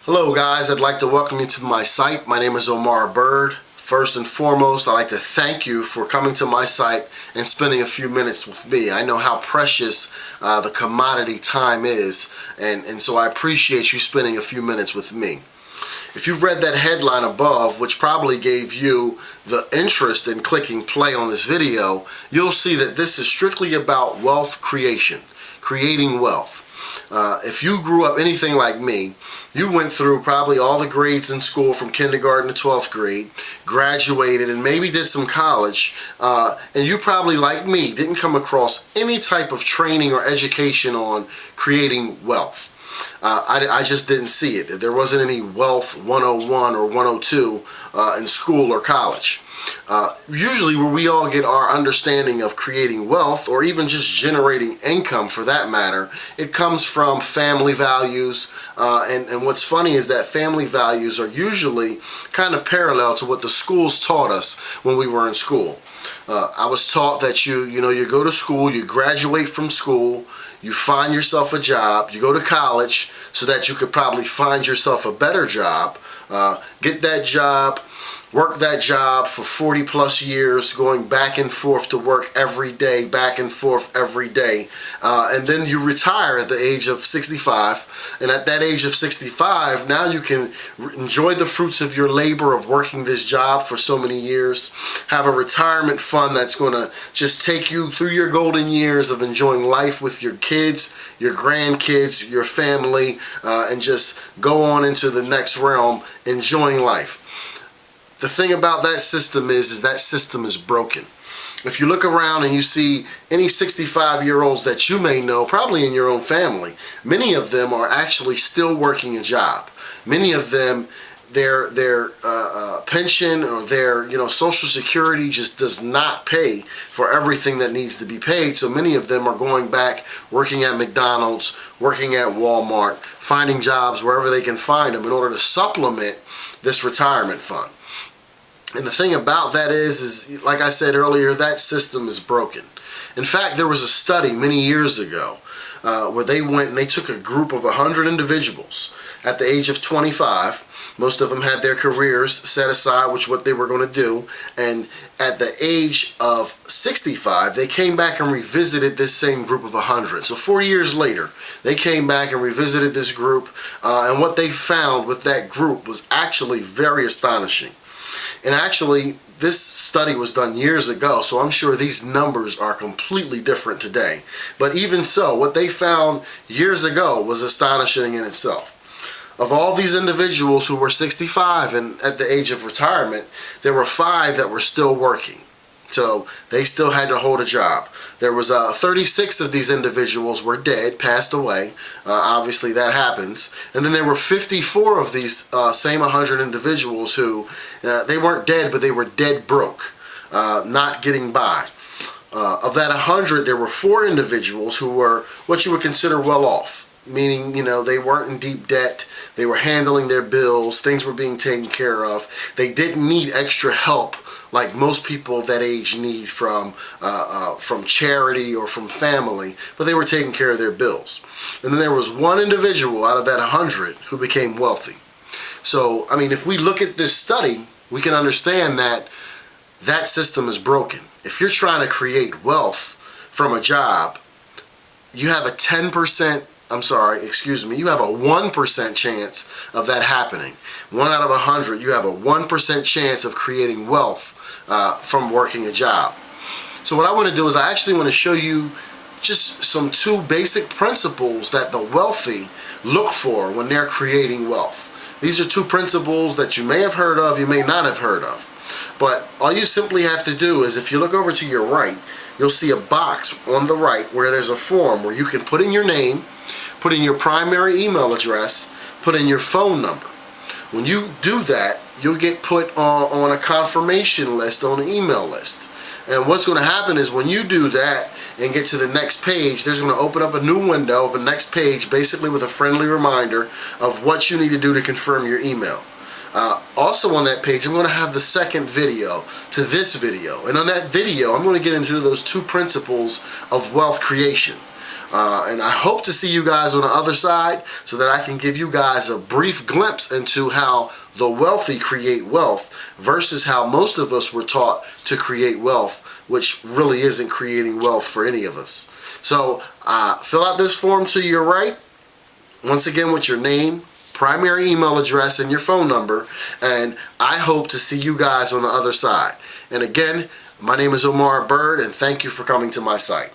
Hello guys, I'd like to welcome you to my site. My name is Omarra Byrd. First and foremost, I'd like to thank you for coming to my site and spending a few minutes with me. I know how precious the commodity time is, and so I appreciate you spending a few minutes with me. If you've read that headline above, which probably gave you the interest in clicking play on this video, you'll see that this is strictly about wealth creation, creating wealth. If you grew up anything like me, you went through probably all the grades in school from kindergarten to 12th grade, graduated, and maybe did some college, and you probably, like me, didn't come across any type of training or education on creating wealth. I just didn't see it. There wasn't any wealth 101 or 102 in school or college. Usually where we all get our understanding of creating wealth, or even just generating income for that matter, it comes from family values, and what's funny is that family values are usually kind of parallel to what the schools taught us when we were in school. I was taught that you go to school, you graduate from school, you find yourself a job, you go to college so that you could probably find yourself a better job, get that job, work that job for 40 plus years, going back and forth to work every day, back and forth every day, and then you retire at the age of 65, and at that age of 65 now you can enjoy the fruits of your labor of working this job for so many years, have a retirement fund that's going to just take you through your golden years of enjoying life with your kids, your grandkids, your family, and just go on into the next realm enjoying life. The thing about that system is that system is broken. If you look around and you see any 65-year-olds that you may know, probably in your own family, many of them are actually still working a job. Many of them, their pension or their Social Security just does not pay for everything that needs to be paid. So many of them are going back, working at McDonald's, working at Walmart, finding jobs wherever they can find them in order to supplement this retirement fund. And the thing about that is like I said earlier, that system is broken. In fact, there was a study many years ago where they went and they took a group of 100 individuals at the age of 25. Most of them had their careers set aside, which what they were going to do. And at the age of 65, they came back and revisited this same group of 100. So 40 years later, they came back and revisited this group. And what they found with that group was actually very astonishing. And actually, this study was done years ago, so I'm sure these numbers are completely different today. But even so, what they found years ago was astonishing in itself. Of all these individuals who were 65 and at the age of retirement, there were 5 that were still working. So they still had to hold a job. There was 36 of these individuals were dead, passed away. Obviously that happens. And then there were 54 of these same 100 individuals who, they weren't dead, but they were dead broke, not getting by. Of that 100, there were 4 individuals who were what you would consider well off. Meaning, they weren't in deep debt, they were handling their bills, things were being taken care of. They didn't need extra help like most people of that age need from charity or from family, but they were taking care of their bills. And then there was 1 individual out of that 100 who became wealthy. So, I mean, if we look at this study, we can understand that that system is broken. If you're trying to create wealth from a job, you have a 10%, you have a 1% chance of that happening. 1 out of 100, you have a 1% chance of creating wealth from working a job. So what I want to do is I actually want to show you just some 2 basic principles that the wealthy look for when they're creating wealth. These are 2 principles that you may have heard of, you may not have heard of. But all you simply have to do is, if you look over to your right, you'll see a box on the right where there's a form where you can put in your name, put in your primary email address, put in your phone number. When you do that, you'll get put on a confirmation list, on an email list. And what's going to happen is when you do that and get to the next page, there's going to open up a new window of a next page, basically with a friendly reminder of what you need to do to confirm your email. Also on that page, I'm going to have the second video to this video. And on that video, I'm going to get into those 2 principles of wealth creation. And I hope to see you guys on the other side so that I can give you guys a brief glimpse into how the wealthy create wealth versus how most of us were taught to create wealth, which really isn't creating wealth for any of us. So fill out this form to your right, once again with your name, primary email address, and your phone number, and I hope to see you guys on the other side. And again, my name is Omarra Byrd, and thank you for coming to my site.